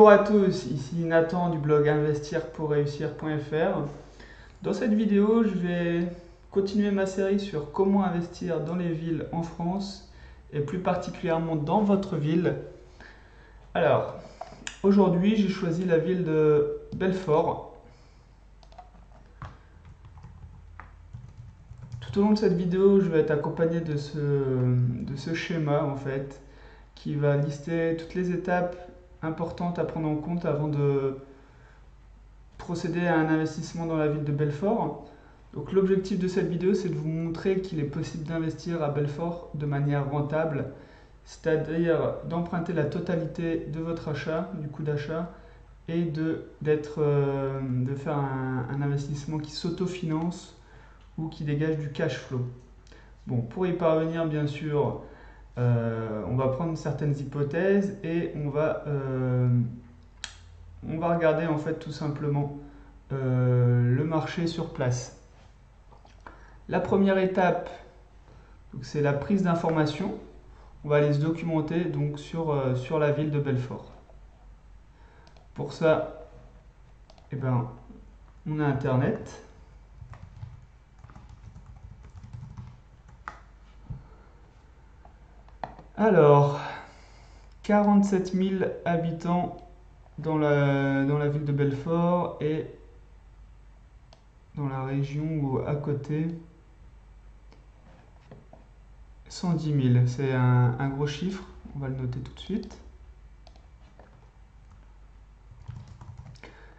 Bonjour à tous, ici Nathan du blog investirpourreussir.fr. Dans cette vidéo, je vais continuer ma série sur comment investir dans les villes en France et plus particulièrement dans votre ville. Alors, aujourd'hui, j'ai choisi la ville de Belfort. Tout au long de cette vidéo, je vais être accompagné de ce schéma en fait, qui va lister toutes les étapes importantes à prendre en compte avant de procéder à un investissement dans la ville de Belfort. Donc l'objectif de cette vidéo, c'est de vous montrer qu'il est possible d'investir à Belfort de manière rentable, c'est-à-dire d'emprunter la totalité de votre achat, du coût d'achat, et de faire un investissement qui s'autofinance ou qui dégage du cash flow. Bon, pour y parvenir, bien sûr, on va prendre certaines hypothèses et on va regarder en fait tout simplement le marché sur place. La première étape, c'est la prise d'informations. On va aller se documenter donc sur la ville de Belfort. Pour ça, on a Internet. Alors, 47 000 habitants dans la ville de Belfort et dans la région ou à côté, 110 000. C'est un gros chiffre, on va le noter tout de suite.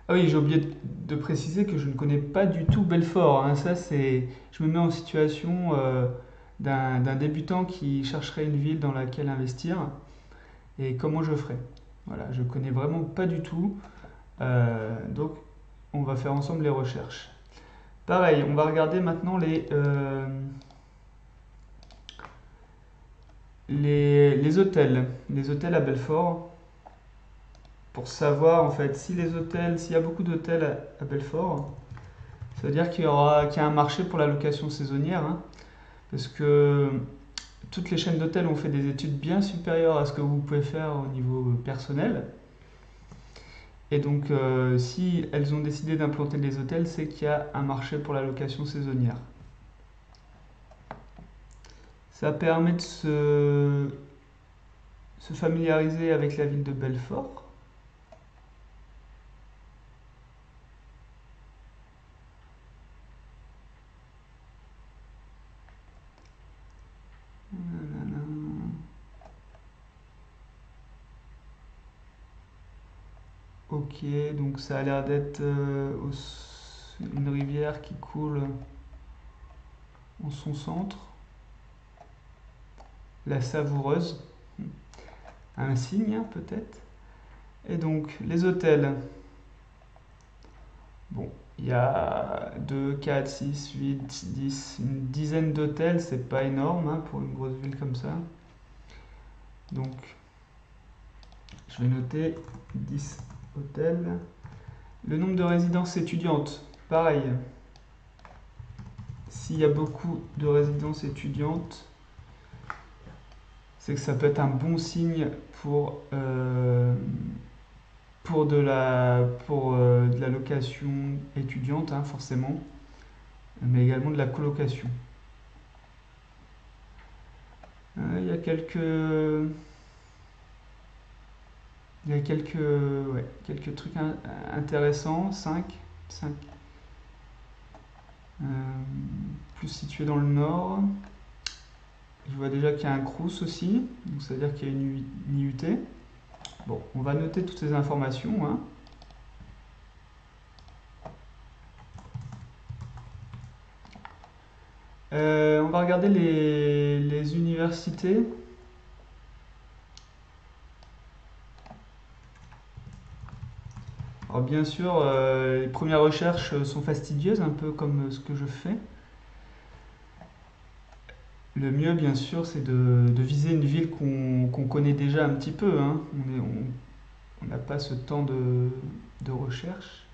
Ah oui, j'ai oublié de préciser que je ne connais pas du tout Belfort, hein. Je me mets en situation d'un débutant qui chercherait une ville dans laquelle investir et comment je ferais. Voilà, je connais vraiment pas du tout. Donc, on va faire ensemble les recherches. Pareil, on va regarder maintenant les hôtels. Les hôtels à Belfort. Pour savoir en fait s'il y a beaucoup d'hôtels à Belfort, ça veut dire qu'il y a un marché pour la location saisonnière, hein, parce que toutes les chaînes d'hôtels ont fait des études bien supérieures à ce que vous pouvez faire au niveau personnel. Et donc, si elles ont décidé d'implanter des hôtels, c'est qu'il y a un marché pour la location saisonnière. Ça permet de se familiariser avec la ville de Belfort. Ok, donc ça a l'air d'être une rivière qui coule en son centre. La Savoureuse, un signe peut-être. Et donc les hôtels. Bon, il y a 2, 4, 6, 8, 10, une dizaine d'hôtels, c'est pas énorme hein, pour une grosse ville comme ça. Donc je vais noter 10 hôtels. Le nombre de résidences étudiantes, pareil. S'il y a beaucoup de résidences étudiantes, c'est que ça peut être un bon signe pour de la location étudiante, hein, forcément, mais également de la colocation. Il y a quelques trucs intéressants, 5, plus situés dans le nord. Je vois déjà qu'il y a un Crous aussi, donc ça veut dire qu'il y a une IUT. Bon, on va noter toutes ces informations, hein. On va regarder les universités. Alors bien sûr, les premières recherches sont fastidieuses, un peu comme ce que je fais. Le mieux, bien sûr, c'est de viser une ville qu'on connaît déjà un petit peu, hein. On n'a pas ce temps de recherche.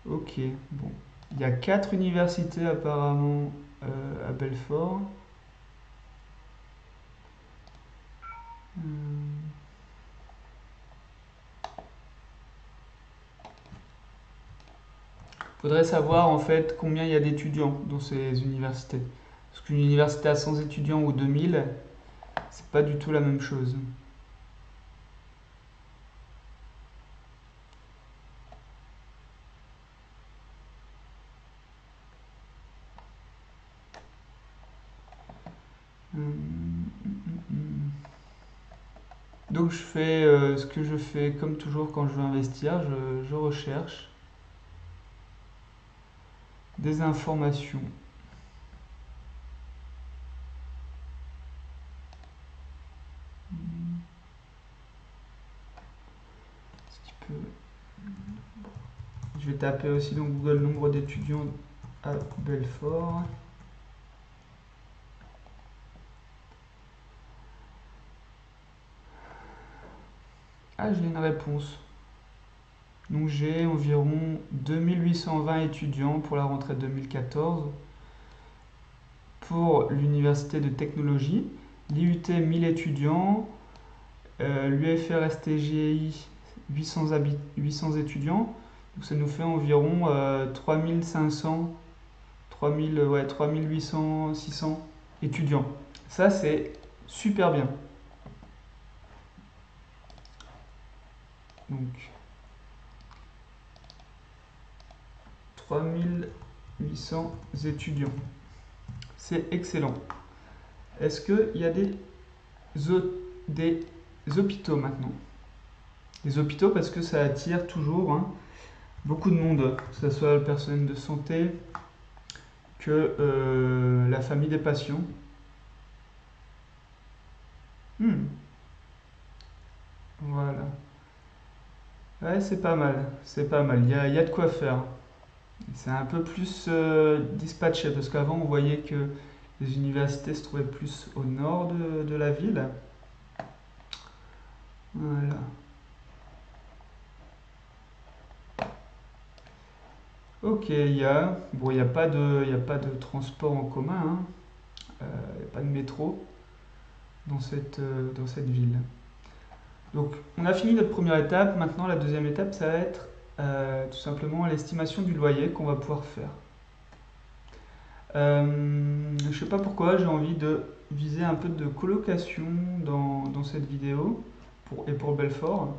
Ok, bon. Il y a 4 universités apparemment à Belfort. Faudrait savoir en fait combien il y a d'étudiants dans ces universités. Parce qu'une université à 100 étudiants ou 2000, c'est pas du tout la même chose. Donc je fais ce que je fais comme toujours quand je veux investir, je recherche des informations. Ce qui peut... Je vais taper aussi dans Google nombre d'étudiants à Belfort. Ah, j'ai une réponse. Donc j'ai environ 2820 étudiants pour la rentrée 2014 pour l'université de technologie, l'IUT 1000 étudiants, l'UFR STGI 800 étudiants, donc ça nous fait environ 3500, 3000, ouais, 3800, 600 étudiants. Ça c'est super bien. Donc 3800 étudiants. C'est excellent. Est-ce qu'il y a des hôpitaux maintenant? Les hôpitaux parce que ça attire toujours beaucoup de monde, que ce soit le personnel de santé que la famille des patients. Hmm, voilà. Ouais, c'est pas mal, c'est pas mal. Il y a de quoi faire. C'est un peu plus dispatché parce qu'avant on voyait que les universités se trouvaient plus au nord de la ville. Voilà. Ok, bon, il y a pas de transport en commun, hein. Il n'y a pas de métro dans cette ville. Donc, on a fini notre première étape. Maintenant, la deuxième étape, ça va être tout simplement l'estimation du loyer qu'on va pouvoir faire. Je ne sais pas pourquoi, j'ai envie de viser un peu de colocation dans cette vidéo et pour Belfort.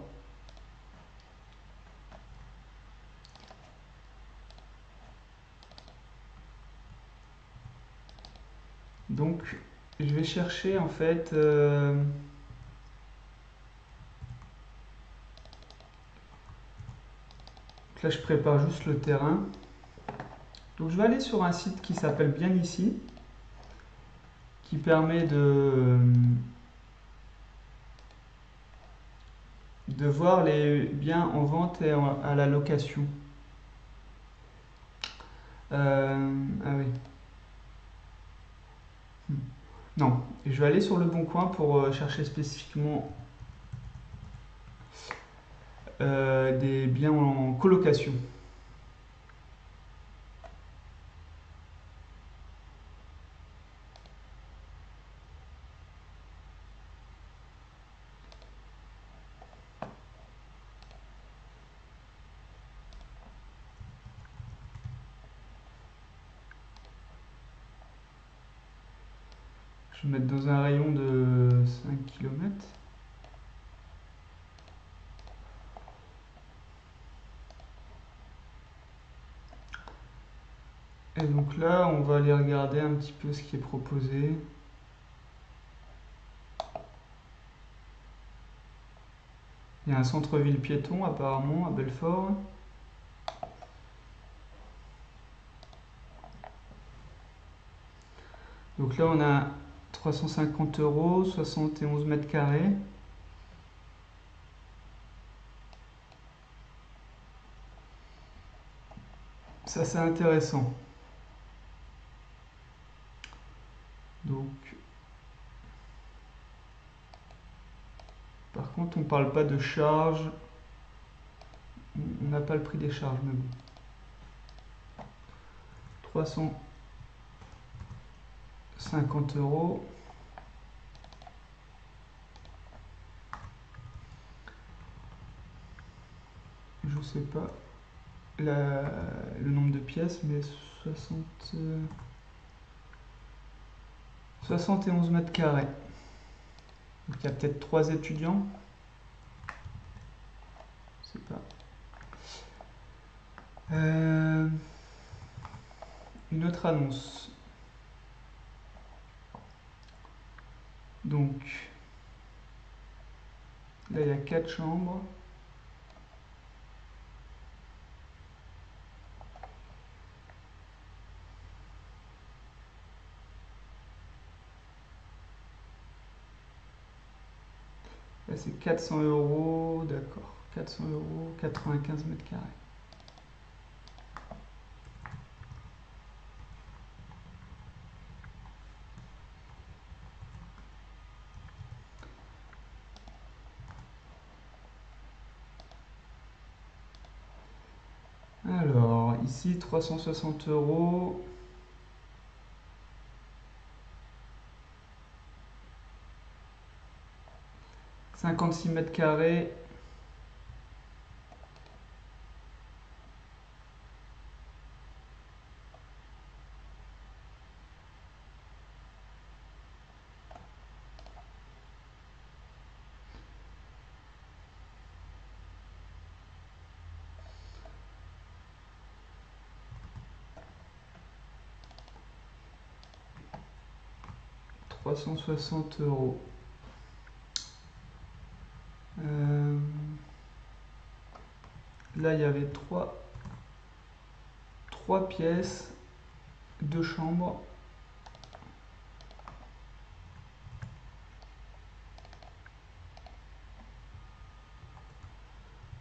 Donc, je vais chercher en fait. Là, je prépare juste le terrain. Donc, je vais aller sur un site qui s'appelle Bien Ici, qui permet de voir les biens en vente et à la location. Ah oui. Non, je vais aller sur le Bon Coin pour chercher spécifiquement des biens en colocation. Je vais mettre dans un rayon de 5 km. Et donc là, on va aller regarder un petit peu ce qui est proposé. Il y a un centre-ville piéton apparemment à Belfort. Donc là, on a 350 euros, 71 mètres carrés. Ça, c'est intéressant. Donc, par contre, on parle pas de charges. On n'a pas le prix des charges, mais bon. 350 euros. Je sais pas. le nombre de pièces, mais 71 mètres carrés. Donc il y a peut-être 3 étudiants. Je sais pas. Une autre annonce. Donc là il y a 4 chambres. Là c'est 400 euros, d'accord. 400 euros, 95 mètres carrés. Alors, ici 360 euros. 56 mètres carrés. « 360 euros. Là, il y avait 3 pièces, 2 chambres.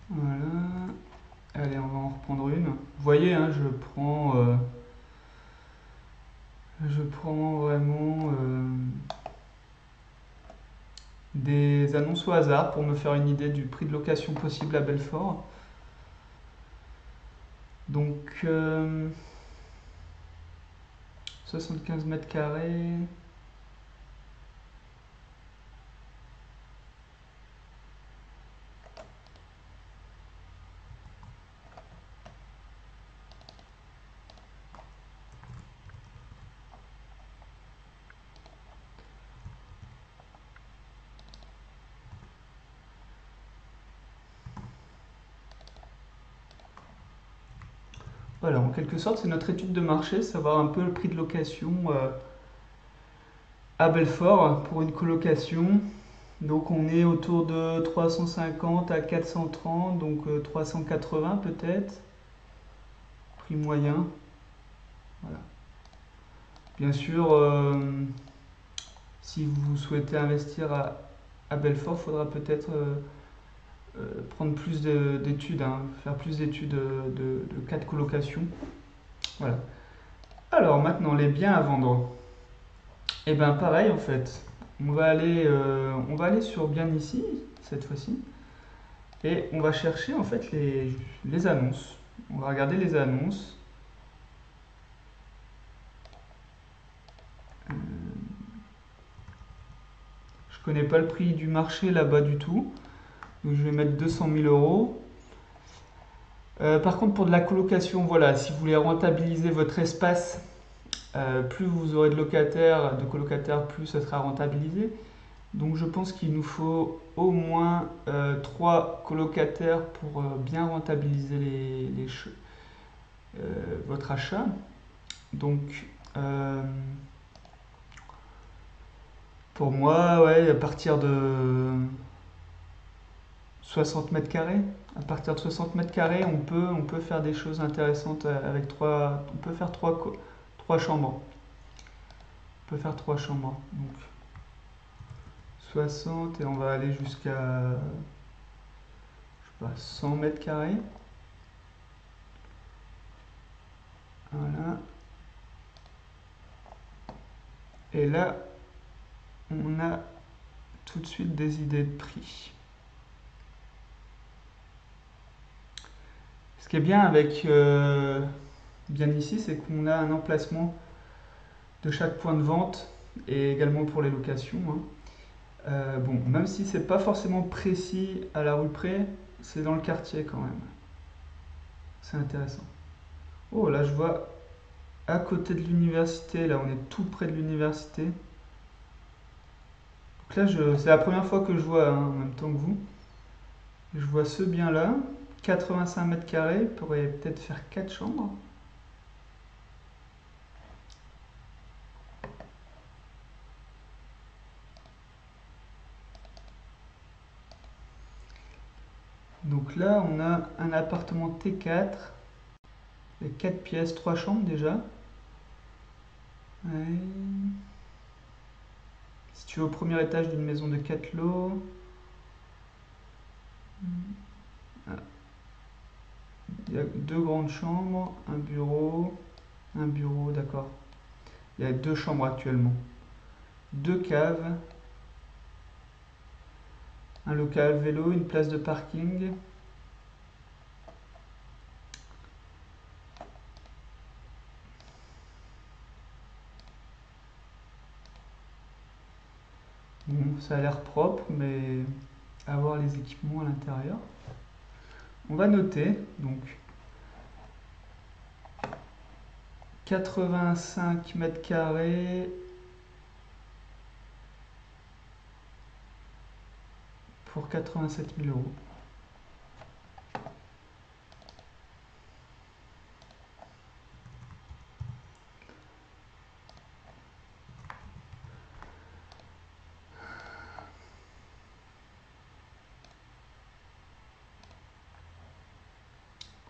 Voilà. Allez, on va en reprendre une. Vous voyez, hein, je prends vraiment des annonces au hasard pour me faire une idée du prix de location possible à Belfort. Donc, 75 mètres carrés. Voilà, en quelque sorte, c'est notre étude de marché, savoir un peu le prix de location à Belfort pour une colocation. Donc on est autour de 350 à 430, donc 380 peut-être, prix moyen. Voilà. Bien sûr, si vous souhaitez investir à Belfort, il faudra peut-être prendre plus d'études, hein, faire plus d'études de cas de colocation. Voilà. Alors maintenant, les biens à vendre. Et bien pareil en fait. On va aller sur bien ici, cette fois-ci. Et on va chercher en fait les annonces. On va regarder les annonces. Je connais pas le prix du marché là-bas du tout. Donc je vais mettre 200 000 euros. Par contre, pour de la colocation, voilà, si vous voulez rentabiliser votre espace, plus vous aurez de colocataires, plus ça sera rentabilisé. Donc je pense qu'il nous faut au moins 3 colocataires pour bien rentabiliser votre achat. Donc pour moi, ouais, à partir de 60 mètres carrés. À partir de 60 mètres carrés, on peut faire des choses intéressantes avec on peut faire trois chambres. On peut faire 3 chambres. Donc 60 et on va aller jusqu'à, je sais pas, 100 mètres carrés. Voilà. Et là, on a tout de suite des idées de prix. Ce qui est bien avec bien ici, c'est qu'on a un emplacement de chaque point de vente et également pour les locations, hein. Bon, même si c'est pas forcément précis à la rue près, c'est dans le quartier quand même. C'est intéressant. Oh, là, je vois à côté de l'université, là, on est tout près de l'université. Donc là, c'est la première fois que je vois, hein, en même temps que vous. Je vois ce bien-là, 85 mètres carrés, pourrait peut-être faire 4 chambres. Donc là, on a un appartement T4, avec 4 pièces, 3 chambres déjà. Ouais. Situé au premier étage d'une maison de 4 lots. Ah, il y a 2 grandes chambres, un bureau, d'accord. Il y a 2 chambres actuellement. 2 caves, un local vélo, une place de parking. Bon, ça a l'air propre, mais à voir les équipements à l'intérieur. On va noter, donc 85 mètres carrés pour 87 000 euros.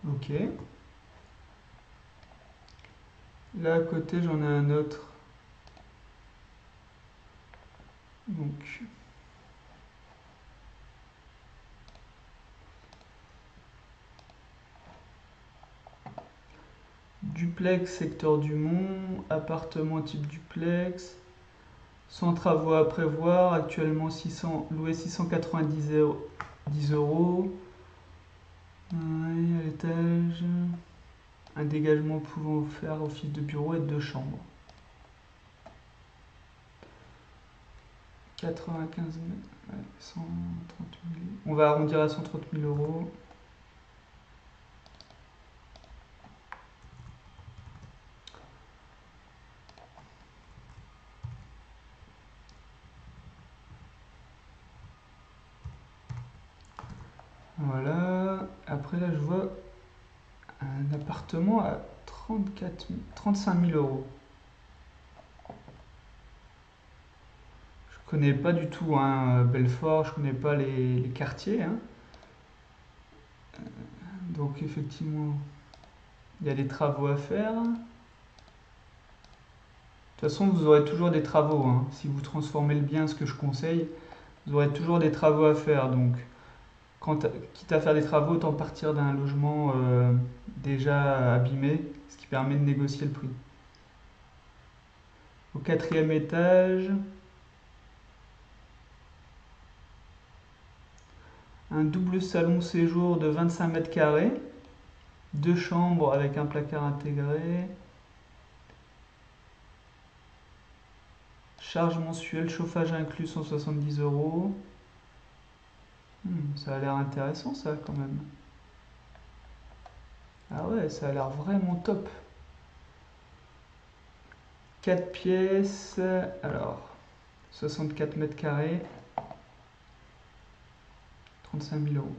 Ok. Là à côté, j'en ai un autre. Donc, duplex, secteur du Mont, appartement type duplex, sans travaux à prévoir, actuellement loué 690 euros. 10 euros. Ouais, à l'étage. Un dégagement pouvant faire office de bureau et 2 chambres. 95 mètres, ouais, 130 000. On va arrondir à 130 000 euros. Voilà. Après là, je vois un appartement à 35 000 euros. Je connais pas du tout, hein, Belfort, je connais pas les quartiers, hein. Donc effectivement, il y a des travaux à faire. De toute façon, vous aurez toujours des travaux, hein. Si vous transformez le bien, ce que je conseille, vous aurez toujours des travaux à faire. Donc, quitte à faire des travaux, autant partir d'un logement déjà abîmé, ce qui permet de négocier le prix. Au quatrième étage, un double salon séjour de 25 mètres carrés, 2 chambres avec un placard intégré, charge mensuelle, chauffage inclus 170 euros. Ça a l'air intéressant ça quand même. Ah ouais, ça a l'air vraiment top. 4 pièces, alors 64 mètres carrés, 35 000 euros.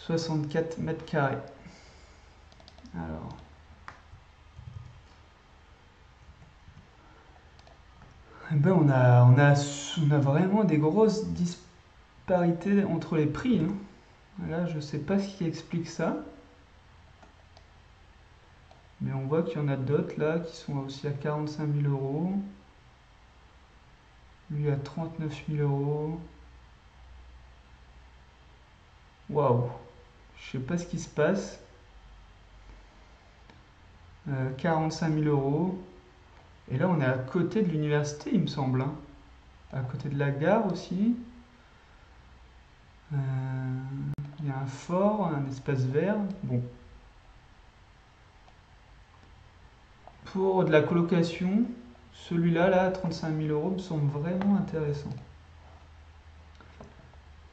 « 64 mètres carrés. Alors, eh ben on a vraiment des grosses disparités entre les prix, hein. Là, je sais pas ce qui explique ça. Mais on voit qu'il y en a d'autres là qui sont aussi à 45 000 euros. Lui à 39 000 euros. Waouh! Je sais pas ce qui se passe. 45 000 euros. Et là, on est à côté de l'université, il me semble, hein. À côté de la gare aussi. Il y a un fort, un espace vert. Bon, pour de la colocation, celui-là, là, 35 000 euros, me semble vraiment intéressant.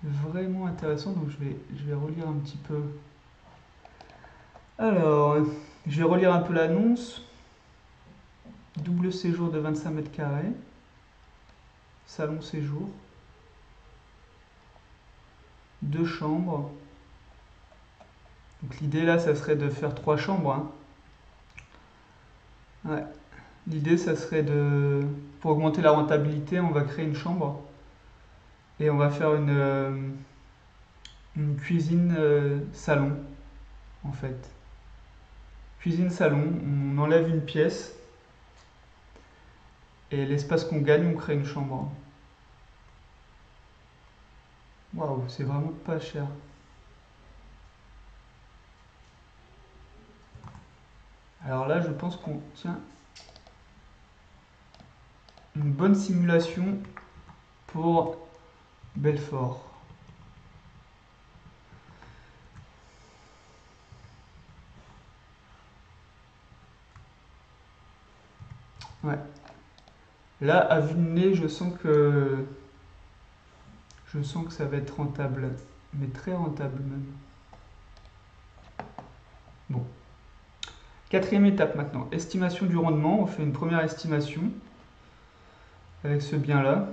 Vraiment intéressant, donc je vais relire un petit peu. Alors, je vais relire un peu l'annonce. Double séjour de 25 mètres carrés. Salon séjour. 2 chambres. Donc l'idée là, ça serait de faire 3 chambres, hein. Ouais. L'idée, ça serait de... Pour augmenter la rentabilité, on va créer une chambre. Et on va faire une cuisine salon, en fait. Cuisine salon, on enlève une pièce. Et l'espace qu'on gagne, on crée une chambre. Waouh, c'est vraiment pas cher. Alors là, je pense qu'on tient une bonne simulation pour Belfort. Ouais. Là, à vue de nez, je sens que ça va être rentable, mais très rentable même. Bon. Quatrième étape maintenant, estimation du rendement. On fait une première estimation avec ce bien-là.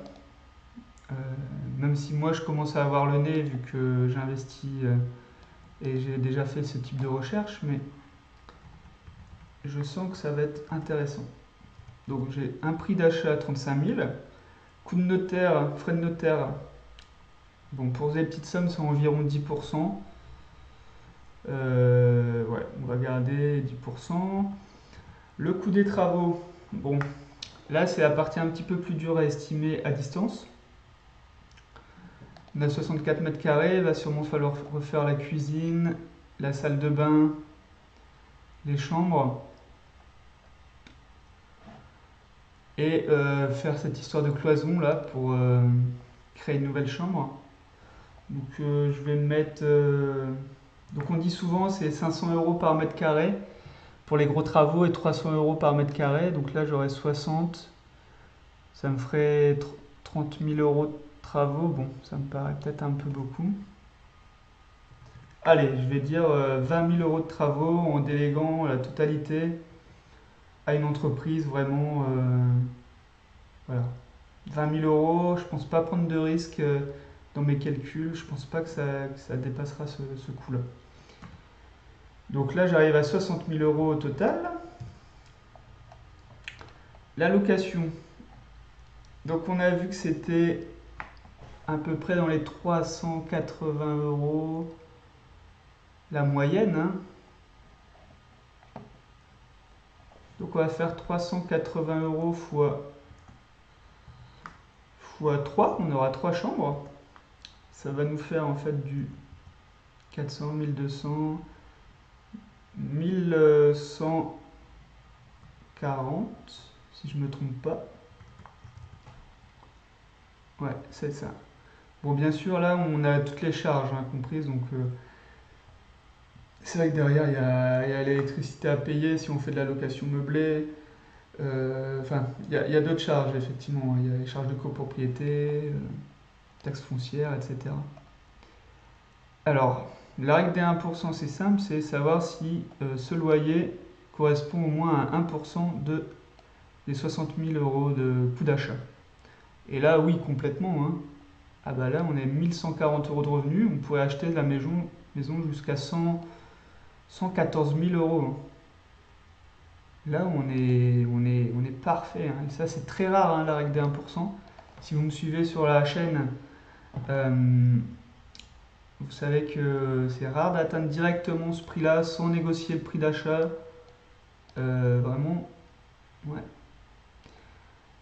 Même si moi je commence à avoir le nez vu que j'investis et j'ai déjà fait ce type de recherche, mais je sens que ça va être intéressant. Donc j'ai un prix d'achat à 35 000, coût de notaire, frais de notaire, bon pour des petites sommes c'est environ 10%. Ouais, on va garder 10%. Le coût des travaux, bon, là c'est la partie un petit peu plus dure à estimer à distance. On a 64 mètres carrés, il va sûrement falloir refaire la cuisine, la salle de bain, les chambres. Et faire cette histoire de cloison là pour créer une nouvelle chambre. Donc je vais mettre... donc on dit souvent c'est 500 euros par mètre carré pour les gros travaux et 300 euros par mètre carré. Donc là j'aurais 60. Ça me ferait 30 000 euros de travaux. Bon, ça me paraît peut-être un peu beaucoup. Allez, je vais dire 20 000 euros de travaux en déléguant la totalité à une entreprise vraiment... voilà. 20 000 euros, je pense pas prendre de risque dans mes calculs. Je pense pas que ça dépassera ce coût-là. Donc là, j'arrive à 60 000 euros au total. La location. Donc on a vu que c'était à peu près dans les 380 euros la moyenne, hein. Donc on va faire 380 euros fois 3. On aura 3 chambres. Ça va nous faire en fait du 400, 1200, 1140, si je me trompe pas. Ouais, c'est ça. Bon, bien sûr, là, on a toutes les charges comprises, donc c'est vrai que derrière, il y a l'électricité à payer si on fait de la location meublée. Enfin, il y a d'autres charges, effectivement. Il y a les charges de copropriété, taxes foncières, etc. Alors, la règle des 1%, c'est simple, c'est savoir si ce loyer correspond au moins à 1% des 60 000 euros de coût d'achat. Et là, oui, complètement, hein. Ah bah là, on est 1140 euros de revenus, on pourrait acheter la maison jusqu'à 114 000 euros, hein. Là, on est parfait, hein. Et ça, c'est très rare, hein, la règle des 1%. Si vous me suivez sur la chaîne, vous savez que c'est rare d'atteindre directement ce prix-là sans négocier le prix d'achat. Vraiment, ouais.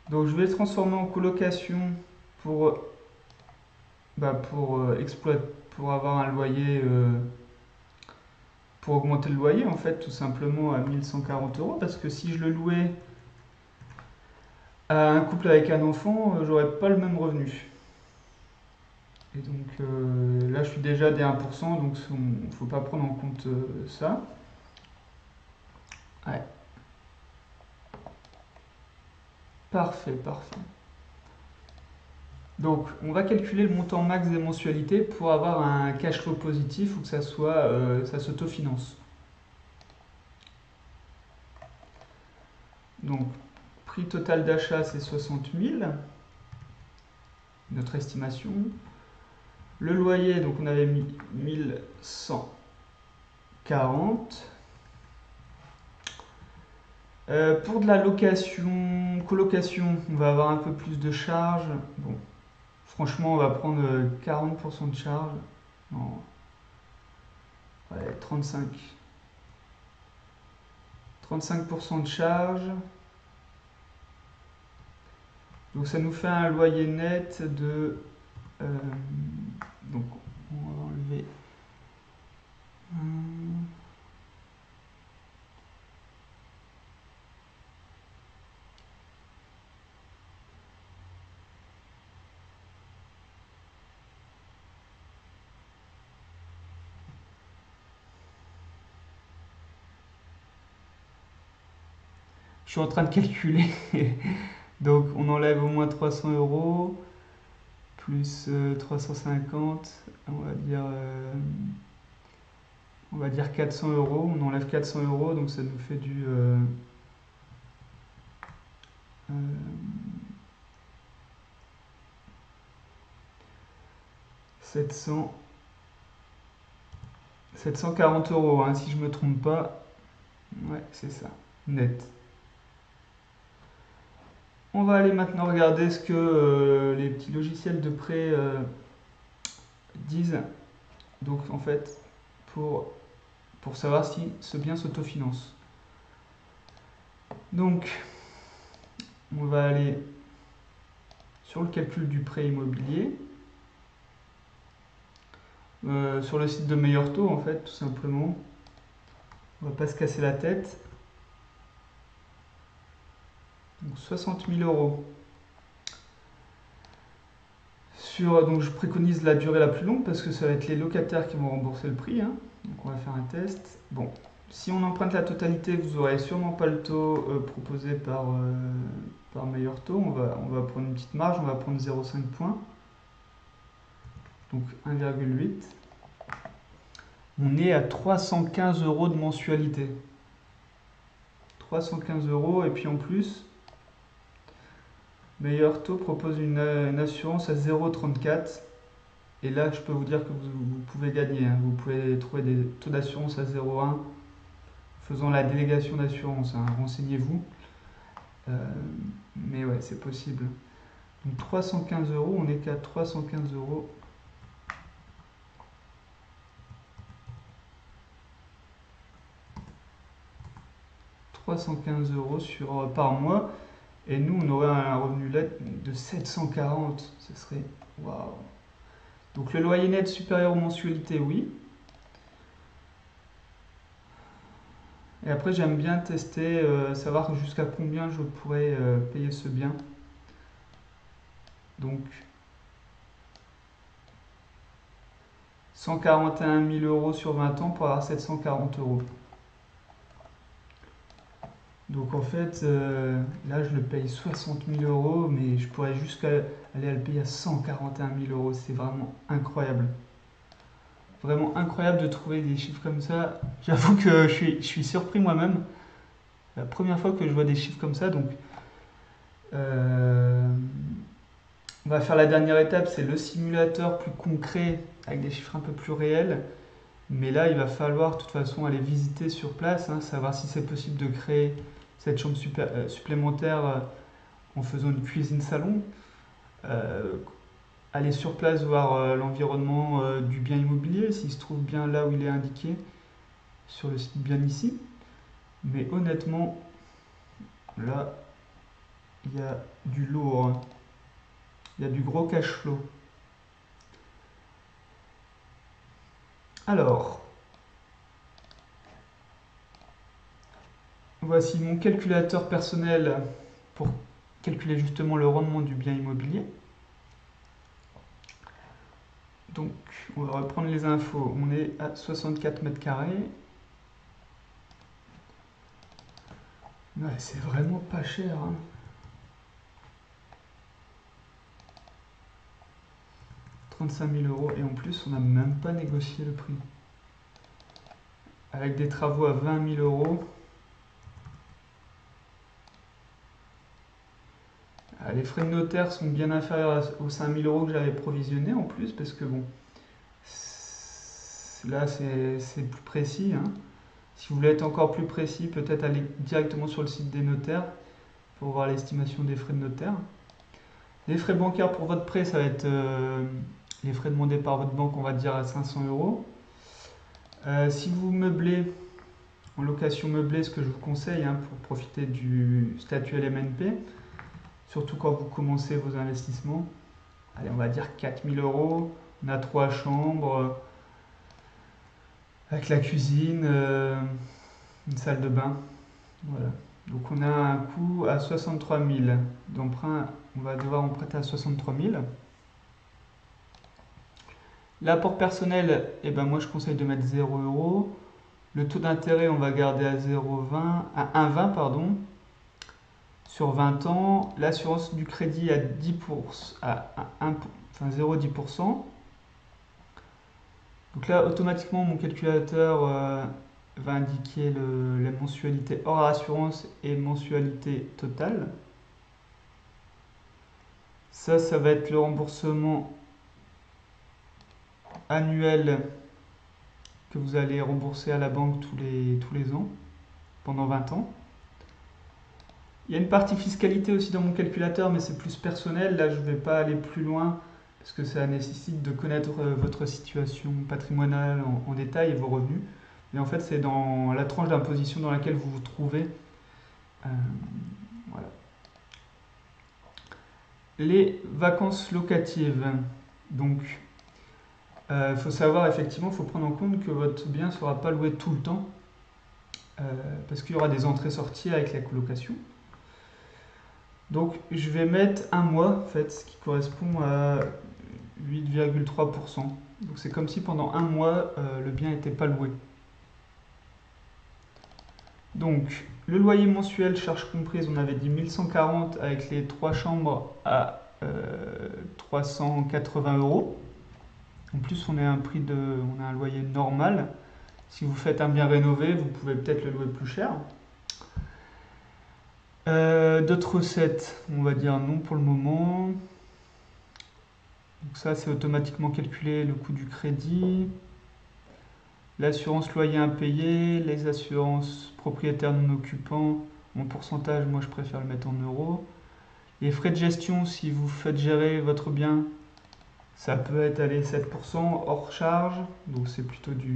Donc je vais le transformer en colocation pour, pour avoir un loyer, pour augmenter le loyer en fait, tout simplement à 1140 euros. Parce que si je le louais à un couple avec un enfant, j'aurais pas le même revenu. Et donc là, je suis déjà des 1%, donc il ne faut pas prendre en compte ça. Ouais. Parfait, parfait. Donc, on va calculer le montant max des mensualités pour avoir un cash flow positif ou que ça soit, ça s'autofinance. Donc, prix total d'achat, c'est 60 000, notre estimation. Le loyer, donc on avait mis 1140. Pour de la location, colocation, on va avoir un peu plus de charges. Bon, franchement, on va prendre 40% de charge. Non, ouais, 35% de charge. Donc ça nous fait un loyer net de... donc on va enlever... Je suis en train de calculer. Donc on enlève au moins 300 euros, plus 350, on va dire 400 euros. On enlève 400 euros, donc ça nous fait du 740 euros, hein, si je me trompe pas. Ouais, c'est ça, net. On va aller maintenant regarder ce que les petits logiciels de prêt disent. Donc en fait, pour savoir si ce bien s'autofinance. Donc, on va aller sur le calcul du prêt immobilier. Sur le site de Meilleur Taux, en fait, tout simplement. On va pas se casser la tête. Donc 60 000 euros. Donc je préconise la durée la plus longue parce que ça va être les locataires qui vont rembourser le prix, hein. Donc on va faire un test. Bon, si on emprunte la totalité, vous n'aurez sûrement pas le taux proposé par Meilleur Taux. On va prendre une petite marge, on va prendre 0,5 points. Donc 1,8. On est à 315 euros de mensualité. 315 euros, et puis en plus, Meilleur Taux propose une assurance à 0,34. Et là, je peux vous dire que vous pouvez gagner, hein. Vous pouvez trouver des taux d'assurance à 0,1 faisant la délégation d'assurance, hein. Renseignez-vous. Mais ouais, c'est possible. Donc 315 euros, on est qu'à 315 euros. Par mois, et nous on aurait un revenu net de 740, ce serait waouh. Donc le loyer net supérieur aux mensualités, oui. Et après j'aime bien tester, savoir jusqu'à combien je pourrais payer ce bien. Donc 141 000 euros sur 20 ans pour avoir 740 euros. Donc en fait, là je le paye 60 000 euros, mais je pourrais jusqu'à aller à le payer à 141 000 euros. C'est vraiment incroyable. Vraiment incroyable de trouver des chiffres comme ça. J'avoue que je suis surpris moi-même. La première fois que je vois des chiffres comme ça, donc on va faire la dernière étape, c'est le simulateur plus concret avec des chiffres un peu plus réels. Mais là, il va falloir de toute façon aller visiter sur place, hein, savoir si c'est possible de créer cette chambre supplémentaire en faisant une cuisine-salon. Aller sur place voir l'environnement du bien immobilier, s'il se trouve bien là où il est indiqué, sur le site bien ici. Mais honnêtement, là, il y a du lourd, hein. Il y a du gros cash flow. Alors, voici mon calculateur personnel pour calculer justement le rendement du bien immobilier. Donc, on va reprendre les infos. On est à 64 mètres carrés. Ouais, c'est vraiment pas cher, hein. 35 000 euros. Et en plus, on n'a même pas négocié le prix. Avec des travaux à 20 000 euros. Les frais de notaire sont bien inférieurs aux 5 000 euros que j'avais provisionné en plus, parce que bon, là c'est plus précis, hein. Si vous voulez être encore plus précis, peut-être aller directement sur le site des notaires pour voir l'estimation des frais de notaire. Les frais bancaires pour votre prêt, ça va être les frais demandés par votre banque, on va dire à 500 euros. Si vous meublez, en location meublée, ce que je vous conseille hein, pour profiter du statut LMNP, surtout quand vous commencez vos investissements, allez, on va dire 4 000 euros. On a 3 chambres, avec la cuisine, une salle de bain. Voilà. Donc on a un coût à 63 000 d'emprunt. On va devoir emprunter à 63 000. L'apport personnel, eh ben moi je conseille de mettre 0 euros. Le taux d'intérêt, on va garder à 0,20, à 1,20 pardon, sur 20 ans. L'assurance du crédit à 10%, à 0,10%. Donc là, automatiquement, mon calculateur va indiquer la mensualité hors assurance et mensualité totale. Ça va être le remboursement annuel que vous allez rembourser à la banque tous les ans, pendant 20 ans. Il y a une partie fiscalité aussi dans mon calculateur, mais c'est plus personnel. Là, je ne vais pas aller plus loin parce que ça nécessite de connaître votre situation patrimoniale en détail et vos revenus. Mais en fait, c'est dans la tranche d'imposition dans laquelle vous vous trouvez. Voilà. Les vacances locatives. Donc, il faut savoir, effectivement, il faut prendre en compte que votre bien ne sera pas loué tout le temps. Parce qu'il y aura des entrées-sorties avec la colocation. Donc, je vais mettre un mois, en fait, ce qui correspond à 8,3%. Donc c'est comme si pendant un mois, le bien n'était pas loué. Donc le loyer mensuel, charges comprises, on avait dit 1140 avec les 3 chambres à 380 euros. En plus, on a un loyer normal. Si vous faites un bien rénové, vous pouvez peut-être le louer plus cher. D'autres recettes, on va dire non pour le moment. Donc ça, c'est automatiquement calculé le coût du crédit, l'assurance loyer impayé, les assurances propriétaires non occupants. En pourcentage, moi je préfère le mettre en euros. Les frais de gestion, si vous faites gérer votre bien, ça peut être 7% hors charge, donc c'est plutôt du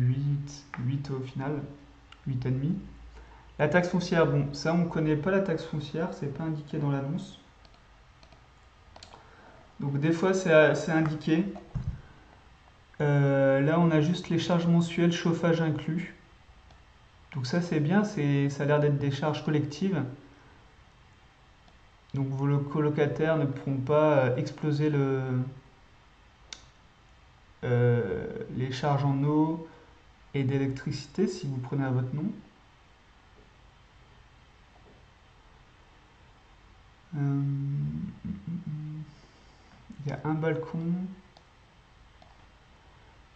8 au final, 8,5. La taxe foncière, bon, ça on ne connaît pas la taxe foncière, c'est pas indiqué dans l'annonce. Donc des fois c'est indiqué. Là on a juste les charges mensuelles, chauffage inclus. Donc ça c'est bien, ça a l'air d'être des charges collectives. Donc vos colocataires ne pourront pas exploser les charges en eau et d'électricité si vous prenez à votre nom. Il y a un balcon.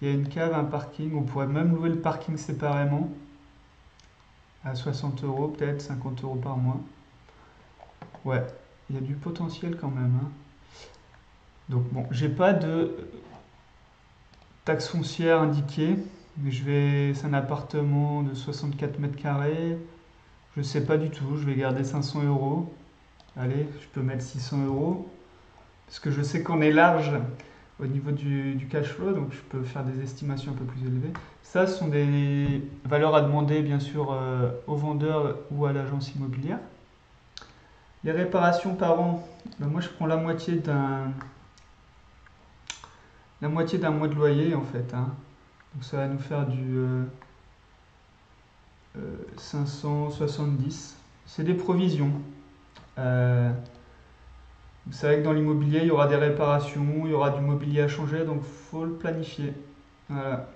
Il y a une cave, un parking. On pourrait même louer le parking séparément. À 60 euros, peut-être 50 euros par mois. Ouais, il y a du potentiel quand même. Hein. Donc bon, j'ai pas de taxe foncière indiquée. Mais c'est un appartement de 64 mètres carrés. Je sais pas du tout. Je vais garder 500 euros. Allez, je peux mettre 600 euros. Parce que je sais qu'on est large au niveau du cash flow, donc je peux faire des estimations un peu plus élevées. Ça, ce sont des valeurs à demander, bien sûr, au vendeur ou à l'agence immobilière. Les réparations par an, ben moi je prends la moitié d'un mois de loyer, en fait. Hein. Donc ça va nous faire du 570. C'est des provisions. Vous savez que dans l'immobilier, il y aura des réparations, il y aura du mobilier à changer, donc il faut le planifier. Voilà.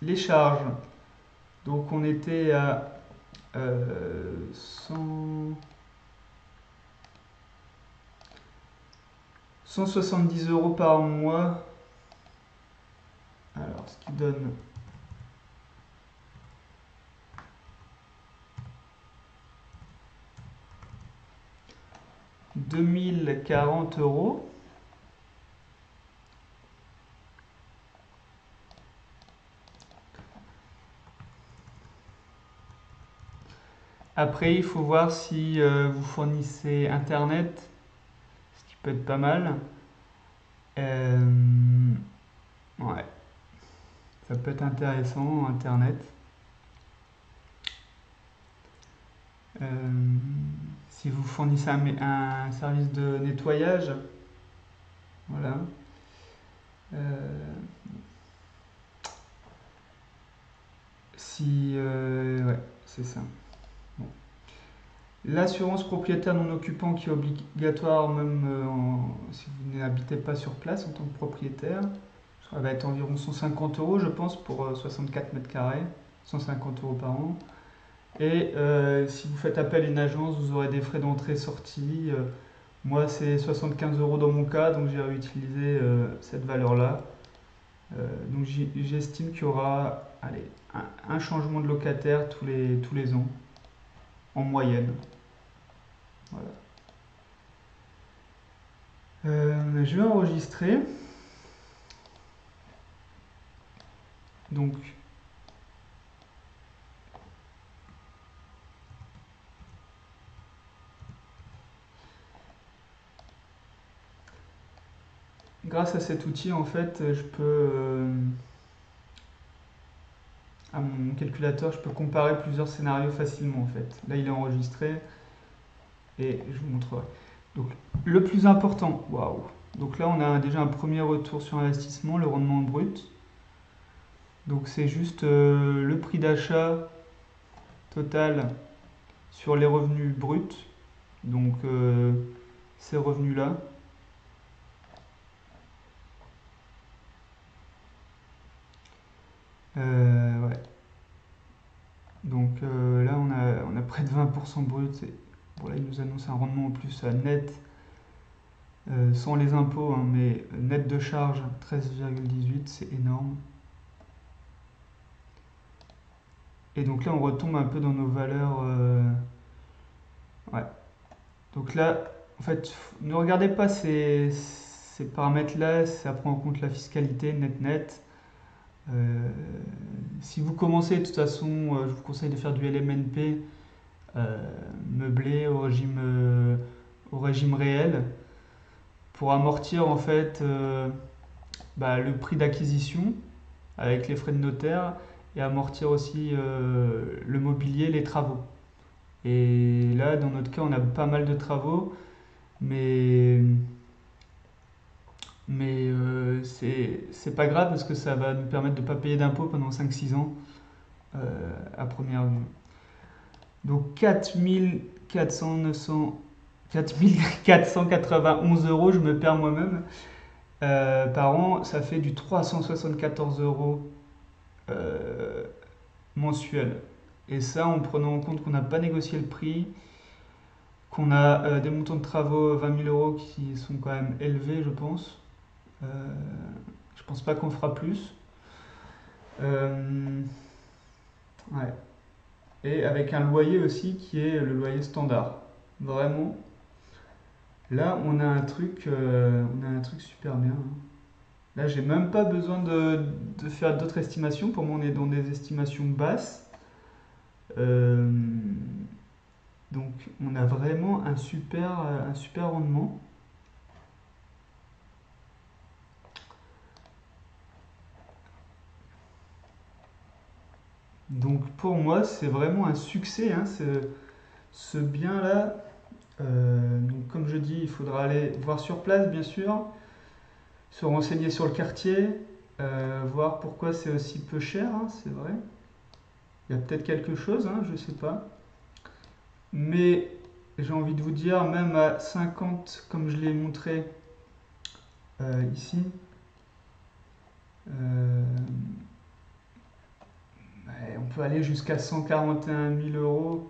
Les charges. Donc on était à 170 euros par mois ce qui donne 2040 €. Après, il faut voir si vous fournissez Internet, ce qui peut être pas mal. Ouais, ça peut être intéressant, Internet. Euh, Si vous fournissez un service de nettoyage, voilà. Euh, Ouais, c'est ça. Bon. L'assurance propriétaire non occupant qui est obligatoire même si vous n'habitez pas sur place en tant que propriétaire. Ça va être environ 150 € je pense pour 64 mètres carrés, 150 € par an. Et si vous faites appel à une agence, vous aurez des frais d'entrée-sortie. Moi, c'est 75 € dans mon cas, donc j'ai réutilisé cette valeur-là. Donc j'estime qu'il y aura allez, un changement de locataire tous les ans, en moyenne. Voilà. Je vais enregistrer. Donc, grâce à cet outil, en fait, je peux, à mon calculateur, je peux comparer plusieurs scénarios facilement, en fait. Là, il est enregistré et je vous montrerai. Donc, le plus important, waouh. Donc là, on a déjà un premier retour sur investissement, le rendement brut. Donc, c'est juste le prix d'achat total sur les revenus bruts. Donc, ces revenus-là. Ouais. Donc là, on a près de 20% brut. Bon, là, il nous annonce un rendement en plus à net, sans les impôts, hein, mais net de charge 13,18, c'est énorme. Et donc là, on retombe un peu dans nos valeurs. Ouais. Donc là, en fait, ne regardez pas ces paramètres-là, ça prend en compte la fiscalité net-net. Si vous commencez, de toute façon, je vous conseille de faire du LMNP meublé au régime réel pour amortir en fait le prix d'acquisition avec les frais de notaire et amortir aussi le mobilier, les travaux. Et là, dans notre cas, on a pas mal de travaux, mais c'est pas grave parce que ça va nous permettre de ne pas payer d'impôts pendant 5-6 ans à première vue. Donc 4491 €, je me perds moi-même, par an, ça fait du 374 € mensuel. Et ça en prenant en compte qu'on n'a pas négocié le prix, qu'on a des montants de travaux 20 000 € qui sont quand même élevés, je pense. Je pense pas qu'on fera plus. Ouais. Et avec un loyer aussi qui est le loyer standard. Vraiment, là on a un truc super bien, hein. Là, j'ai même pas besoin de faire d'autres estimations. Pour moi, on est dans des estimations basses. Euh, donc, on a vraiment un super rendement. Donc, pour moi, c'est vraiment un succès, hein, ce bien-là. Donc, comme je dis, il faudra aller voir sur place, bien sûr, se renseigner sur le quartier, voir pourquoi c'est aussi peu cher, hein, c'est vrai. Il y a peut-être quelque chose, hein, je sais pas. Mais j'ai envie de vous dire, même à 50, comme je l'ai montré ici, euh, ouais, on peut aller jusqu'à 141 000 €,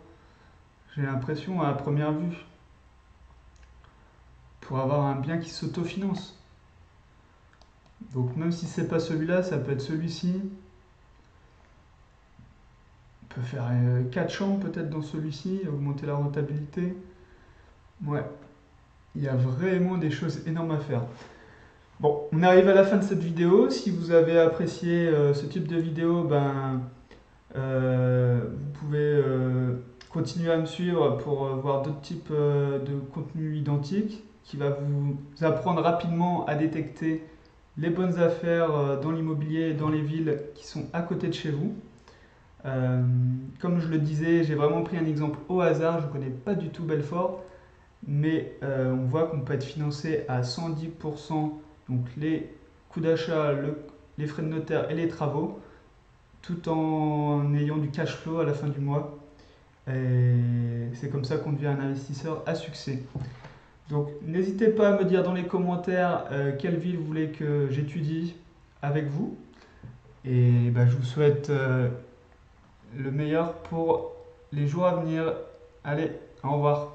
j'ai l'impression, à première vue, pour avoir un bien qui s'autofinance. Donc même si c'est pas celui-là, ça peut être celui-ci. On peut faire 4 chambres peut-être dans celui-ci, augmenter la rentabilité. Ouais, il y a vraiment des choses énormes à faire. Bon, on arrive à la fin de cette vidéo. Si vous avez apprécié ce type de vidéo, vous pouvez continuer à me suivre pour voir d'autres types de contenus identiques qui va vous apprendre rapidement à détecter les bonnes affaires dans l'immobilier et dans les villes qui sont à côté de chez vous. Comme je le disais, j'ai vraiment pris un exemple au hasard, je ne connais pas du tout Belfort, mais on voit qu'on peut être financé à 110%, donc les coûts d'achat, les frais de notaire et les travaux, tout en ayant du cash flow à la fin du mois. Et c'est comme ça qu'on devient un investisseur à succès. Donc n'hésitez pas à me dire dans les commentaires quelle ville vous voulez que j'étudie avec vous. Et je vous souhaite le meilleur pour les jours à venir. Allez, au revoir.